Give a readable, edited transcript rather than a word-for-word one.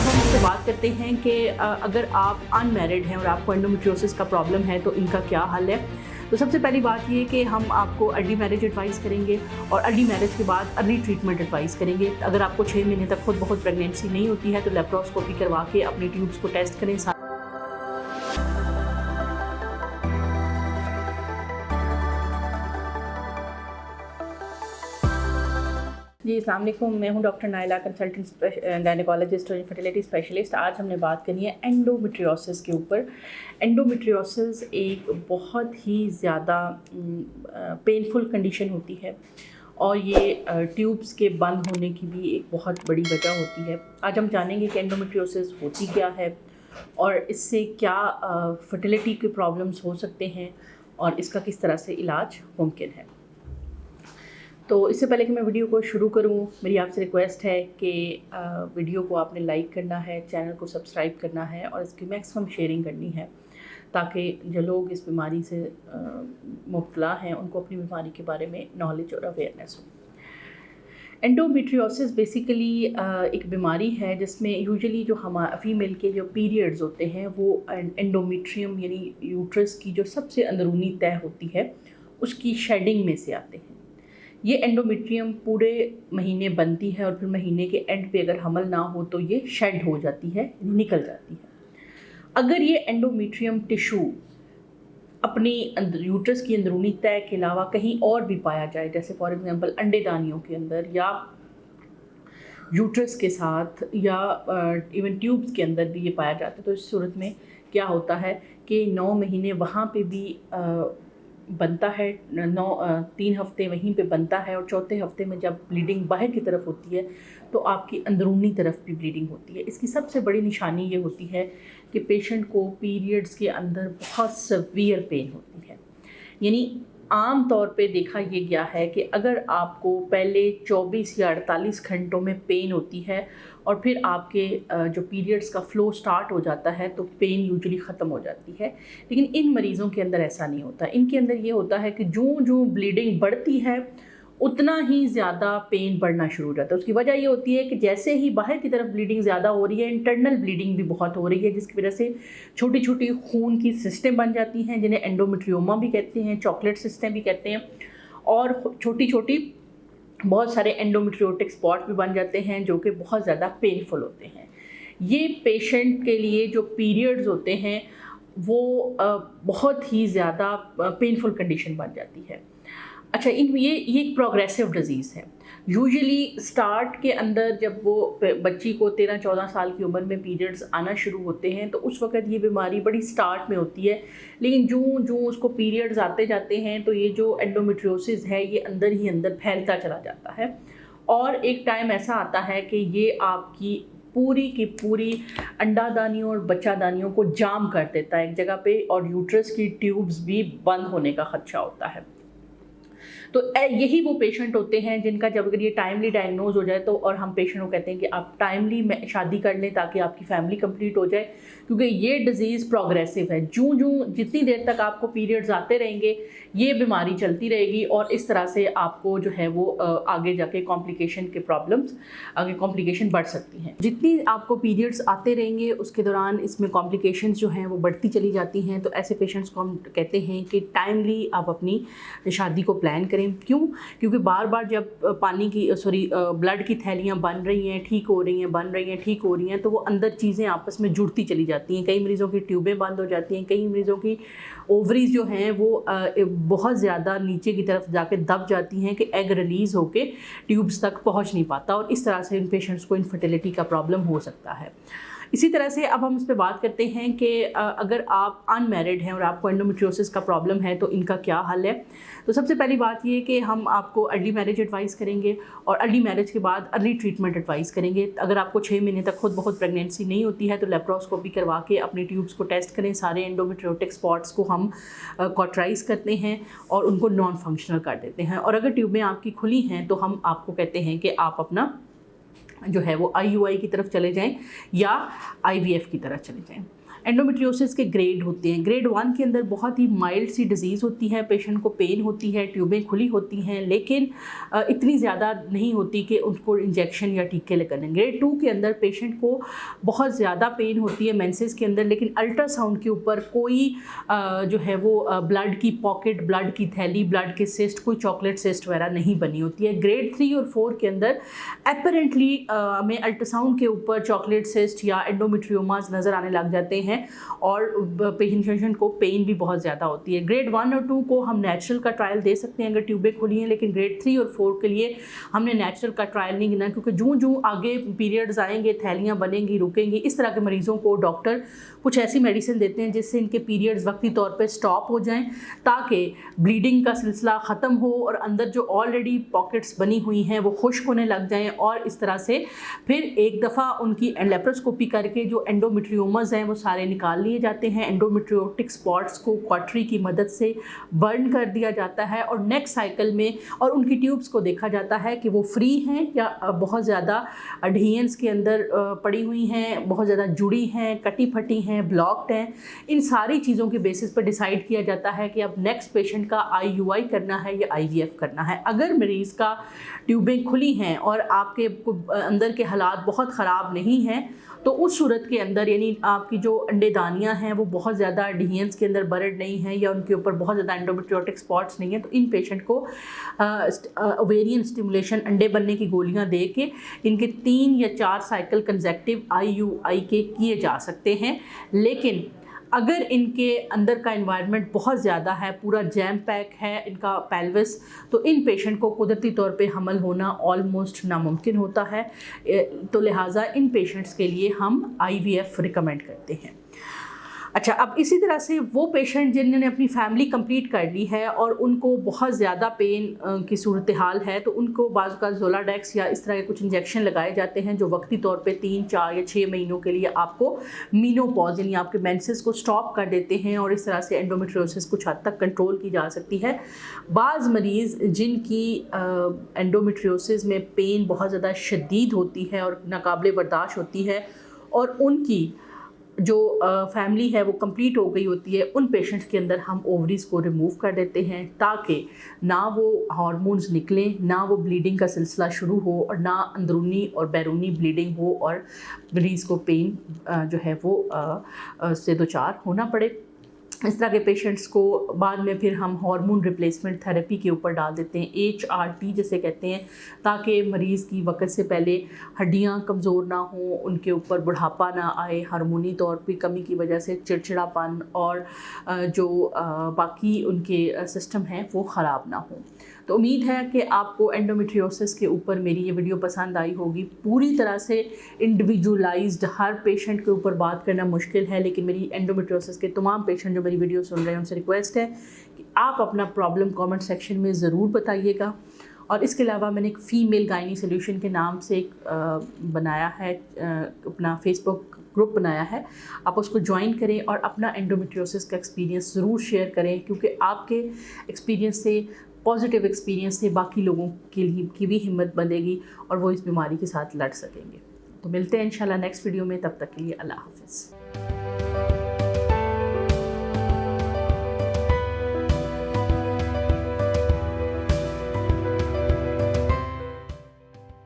अब हम इससे बात करते हैं कि अगर आप अनमैरिड हैं और आपको एंडोमेट्रियोसिस का प्रॉब्लम है तो इनका क्या हल है। तो सबसे पहली बात ये कि हम आपको अर्ली मैरिज एडवाइस करेंगे और अर्ली मैरिज के बाद अर्ली ट्रीटमेंट एडवाइस करेंगे। अगर आपको 6 महीने तक खुद बहुत प्रेगनेंसी नहीं होती है तो लेप्रोस्कोपी करवा के अपनी ट्यूब्स को टेस्ट करें। जी अस्सलाम वालेकुम, मैं हूं डॉक्टर नाइला, कंसल्टेंट गायनेकोलॉजिस्ट और फर्टिलिटी स्पेशलिस्ट। आज हमने बात करनी है एंडोमेट्रियोसिस के ऊपर। एंडोमेट्रियोसिस एक बहुत ही ज़्यादा पेनफुल कंडीशन होती है और ये ट्यूब्स के बंद होने की भी एक बहुत बड़ी वजह होती है। आज हम जानेंगे कि एंडोमेट्रियोसिस होती क्या है और इससे क्या फर्टिलिटी के प्रॉब्लम्स हो सकते हैं और इसका किस तरह से इलाज मुमकिन है। तो इससे पहले कि मैं वीडियो को शुरू करूं, मेरी आपसे रिक्वेस्ट है कि वीडियो को आपने लाइक करना है, चैनल को सब्सक्राइब करना है और इसकी मैक्सिमम शेयरिंग करनी है ताकि जो लोग इस बीमारी से मुब्तला हैं उनको अपनी बीमारी के बारे में नॉलेज और अवेयरनेस हो। एंडोमेट्रियोसिस बेसिकली एक बीमारी है जिसमें यूजुअली जो हमारे फीमेल के जो पीरियड्स होते हैं वो एंडोमेट्रियम यानी यूट्रस की जो सबसे अंदरूनी तह होती है उसकी शेडिंग में से आते हैं। ये एंडोमेट्रियम पूरे महीने बनती है और फिर महीने के एंड पे अगर हमल ना हो तो ये शेड हो जाती है, निकल जाती है। अगर ये एंडोमेट्रियम टिश्यू अपनी यूट्रस की अंदरूनी तह के अलावा कहीं और भी पाया जाए, जैसे फॉर एग्जांपल अंडेदानियों के अंदर या यूट्रस के साथ या इवन ट्यूब्स के अंदर भी ये पाया जाता है, तो इस सूरत में क्या होता है कि 9 महीने वहाँ पे भी बनता है, 3 हफ्ते वहीं पे बनता है और चौथे हफ्ते में जब ब्लीडिंग बाहर की तरफ होती है तो आपकी अंदरूनी तरफ भी ब्लीडिंग होती है। इसकी सबसे बड़ी निशानी ये होती है कि पेशेंट को पीरियड्स के अंदर बहुत सवियर पेन होती है। यानी आम तौर पे देखा ये गया है कि अगर आपको पहले 24 या 48 घंटों में पेन होती है और फिर आपके जो पीरियड्स का फ़्लो स्टार्ट हो जाता है तो पेन यूजुअली ख़त्म हो जाती है, लेकिन इन मरीज़ों के अंदर ऐसा नहीं होता। इनके अंदर ये होता है कि जो ब्लीडिंग बढ़ती है उतना ही ज़्यादा पेन बढ़ना शुरू हो जाता है। उसकी वजह ये होती है कि जैसे ही बाहर की तरफ ब्लीडिंग ज़्यादा हो रही है, इंटरनल ब्लीडिंग भी बहुत हो रही है, जिसकी वजह से छोटी छोटी खून की सिस्टें बन जाती हैं जिन्हें एंडोमेट्रियोमा भी कहते हैं, चॉकलेट सिस्टें भी कहते हैं, और छोटी छोटी बहुत सारे एंडोमेट्रियोटिक स्पॉट भी बन जाते हैं जो कि बहुत ज़्यादा पेनफुल होते हैं। ये पेशेंट के लिए जो पीरियड्स होते हैं वो बहुत ही ज़्यादा पेनफुल कंडीशन बन जाती है। अच्छा, ये एक प्रोग्रेसिव डिज़ीज़ है। यूजुअली स्टार्ट के अंदर जब वो बच्ची को 13-14 साल की उम्र में पीरियड्स आना शुरू होते हैं तो उस वक़्त ये बीमारी बड़ी स्टार्ट में होती है, लेकिन जो उसको पीरियड्स आते जाते हैं तो ये जो एंडोमेट्रियोसिस है ये अंदर ही अंदर फैलता चला जाता है और एक टाइम ऐसा आता है कि ये आपकी पूरी की पूरी अंडादानियों और बच्चादानियों को जाम कर देता है एक जगह पे और यूट्रस की ट्यूब्स भी बंद होने का ख़दशा होता है। तो यही वो पेशेंट होते हैं जिनका जब अगर ये टाइमली डायग्नोज हो जाए तो और हम पेशेंट को कहते हैं कि आप टाइमली शादी कर लें ताकि आपकी फैमिली कंप्लीट हो जाए, क्योंकि ये डिज़ीज़ प्रोग्रेसिव है। जितनी देर तक आपको पीरियड्स आते रहेंगे ये बीमारी चलती रहेगी और इस तरह से आपको जो है वो आगे जाके कॉम्प्लिकेशन के प्रॉब्लम्स आगे कॉम्प्लिकेशन बढ़ सकती हैं। जितनी आपको पीरियड्स आते रहेंगे उसके दौरान इसमें कॉम्प्लिकेशंस जो हैं वो बढ़ती चली जाती हैं। तो ऐसे पेशेंट्स को हम कहते हैं कि टाइमली आप अपनी शादी को प्लान करें। क्यों? क्योंकि बार बार जब ब्लड की थैलियाँ बन रही हैं, ठीक हो रही हैं, बन रही हैं, ठीक हो रही हैं, तो वो अंदर चीज़ें आपस में जुड़ती चली जाती हैं। कई मरीज़ों की ट्यूबें बंद हो जाती हैं, कई मरीज़ों की ओवरीज जो हैं वो बहुत ज़्यादा नीचे की तरफ जाके दब जाती हैं कि एग रिलीज़ होके ट्यूब्स तक पहुंच नहीं पाता और इस तरह से इन पेशेंट्स को इनफर्टिलिटी का प्रॉब्लम हो सकता है। इसी तरह से अब हम इस पर बात करते हैं कि अगर आप अनमैरिड हैं और आपको एंडोमेट्रियोसिस का प्रॉब्लम है तो इनका क्या हल है। तो सबसे पहली बात ये कि हम आपको अर्ली मैरिज एडवाइस करेंगे और अर्ली मैरिज के बाद अर्ली ट्रीटमेंट एडवाइस करेंगे। अगर आपको 6 महीने तक खुद बहुत प्रेगनेंसी नहीं होती है तो लेप्रोस्कोपी करवा के अपनी ट्यूब्स को टेस्ट करें। सारे एंडोमेट्रियोटिक स्पॉट्स को हम कॉटराइज करते हैं और उनको नॉन फंक्शनल कर देते हैं, और अगर ट्यूबें आपकी खुली हैं तो हम आपको कहते हैं कि आप अपना जो है वो IUI की तरफ चले जाएं या IVF की तरफ चले जाएं। एंडोमेट्रियोसिस के ग्रेड होते हैं। ग्रेड 1 के अंदर बहुत ही माइल्ड सी डिजीज़ होती है, पेशेंट को पेन होती है, ट्यूबें खुली होती हैं, लेकिन इतनी ज़्यादा नहीं होती कि उनको इंजेक्शन या टीके लगाने। ग्रेड 2 के अंदर पेशेंट को बहुत ज़्यादा पेन होती है मेंसेस के अंदर, लेकिन अल्ट्रासाउंड के ऊपर कोई जो है वो ब्लड की पॉकेट, ब्लड की थैली, ब्लड के सिस्ट, कोई चॉकलेट सिस्ट वगैरह नहीं बनी होती है। ग्रेड 3 और 4 के अंदर एपरेंटली हमें अल्ट्रासाउंड के ऊपर चॉकलेट सिस्ट या एंडोमेट्रियोमास नज़र आने लग जाते हैं और पेशेंट को पेन भी बहुत ज़्यादा होती है। ग्रेड 1 और 2 को हम नेचुरल का ट्रायल दे सकते हैं अगर ट्यूबें खुली हैं, लेकिन ग्रेड 3 और 4 के लिए हमने नेचुरल का ट्रायल नहीं गिना, क्योंकि जूँ आगे पीरियड्स आएंगे, थैलियाँ बनेंगी, रुकेंगी, इस तरह के मरीज़ों को डॉक्टर कुछ ऐसी मेडिसिन देते हैं जिससे इनके पीरियड्स वक्ती तौर पे स्टॉप हो जाएं, ताकि ब्लीडिंग का सिलसिला ख़त्म हो और अंदर जो ऑलरेडी पॉकेट्स बनी हुई हैं वो खुश्क होने लग जाएं, और इस तरह से फिर एक दफ़ा उनकी लेप्रोस्कोपी करके जो एंडोमेट्रियोमास हैं वो सारे निकाल लिए जाते हैं। एंडोमेट्रियोटिक स्पॉट्स को क्वाटरी की मदद से बर्न कर दिया जाता है और नेक्स्ट साइकिल में और उनकी ट्यूब्स को देखा जाता है कि वो फ्री हैं या बहुत ज़्यादा अडहियंस के अंदर पड़ी हुई हैं, बहुत ज़्यादा जुड़ी हैं, कटी फटी हैं, ब्लॉक्ड हैं। इन सारी चीज़ों के बेसिस पर डिसाइड किया जाता है कि अब नेक्स्ट पेशेंट का IUI करना है या IVF करना है। अगर मरीज़ का ट्यूबें खुली हैं और आपके अंदर के हालात बहुत ख़राब नहीं हैं, तो उस सूरत के अंदर यानी आपकी जो अंडेदानियाँ हैं वो बहुत ज़्यादा डीएंस के अंदर बर्ड नहीं हैं या उनके ऊपर बहुत ज़्यादा एंडोमेट्रियोटिक स्पॉट्स नहीं हैं, तो इन पेशेंट को ओवेरियन स्टिमुलेशन, अंडे बनने की गोलियां दे के इनके 3 या 4 साइकिल कंसेक्टिव IUI के किए जा सकते हैं। लेकिन अगर इनके अंदर का एनवायरनमेंट बहुत ज़्यादा है, पूरा जैम पैक है इनका पेल्विस, तो इन पेशेंट को कुदरती तौर पे हमल होना ऑलमोस्ट नामुमकिन होता है। तो लिहाजा इन पेशेंट्स के लिए हम IVF रिकमेंड करते हैं। अच्छा, अब इसी तरह से वो पेशेंट जिन्होंने अपनी फैमिली कंप्लीट कर ली है और उनको बहुत ज़्यादा पेन की सूरत हाल है, तो उनको बाज़ का ज़ोलाडेक्स या इस तरह के कुछ इंजेक्शन लगाए जाते हैं जो वक्ती तौर पे 3, 4 या 6 महीनों के लिए आपको मीनोपॉज यानी आपके मेंसेस को स्टॉप कर देते हैं और इस तरह से एंडोमेट्रियोसिस कुछ हद तक कंट्रोल की जा सकती है। बाज़ मरीज़ जिनकी एंडोमेट्रियोसिस में पेन बहुत ज़्यादा शदीद होती है और नाकाबिले बर्दाश्त होती है और उनकी जो फैमिली है वो कंप्लीट हो गई होती है, उन पेशेंट्स के अंदर हम ओवरीज़ को रिमूव कर देते हैं ताकि ना वो हार्मोन्स निकलें, ना वो ब्लीडिंग का सिलसिला शुरू हो और ना अंदरूनी और बैरूनी ब्लीडिंग हो और मरीज़ को पेन जो है वो से दो चार होना पड़े। इस तरह के पेशेंट्स को बाद में फिर हम हार्मोन रिप्लेसमेंट थेरेपी के ऊपर डाल देते हैं, HRT जिसे कहते हैं, ताकि मरीज़ की वक़्त से पहले हड्डियां कमज़ोर ना हों, उनके ऊपर बुढ़ापा ना आए, हार्मोनी तौर पे कमी की वजह से चिड़चिड़ापन और जो बाकी उनके सिस्टम हैं वो ख़राब ना हों। तो उम्मीद है कि आपको एंडोमेट्रियोसिस के ऊपर मेरी ये वीडियो पसंद आई होगी। पूरी तरह से इंडिविजुअलाइज्ड हर पेशेंट के ऊपर बात करना मुश्किल है, लेकिन मेरी एंडोमेट्रियोसिस के तमाम पेशेंट जो मेरी वीडियो सुन रहे हैं उनसे रिक्वेस्ट है कि आप अपना प्रॉब्लम कमेंट सेक्शन में ज़रूर बताइएगा। और इसके अलावा मैंने एक फ़ीमेल गायनी सोल्यूशन के नाम से एक बनाया है, अपना फेसबुक ग्रुप बनाया है, आप उसको ज्वाइन करें और अपना एंडोमेट्रियोसिस का एक्सपीरियंस ज़रूर शेयर करें, क्योंकि आपके एक्सपीरियंस से, पॉजिटिव एक्सपीरियंस से बाकी लोगों के लिए की भी हिम्मत बंधेगी और वो इस बीमारी के साथ लड़ सकेंगे। तो मिलते हैं इंशाल्लाह नेक्स्ट वीडियो में, तब तक के लिए अल्लाह हाफ़िज़।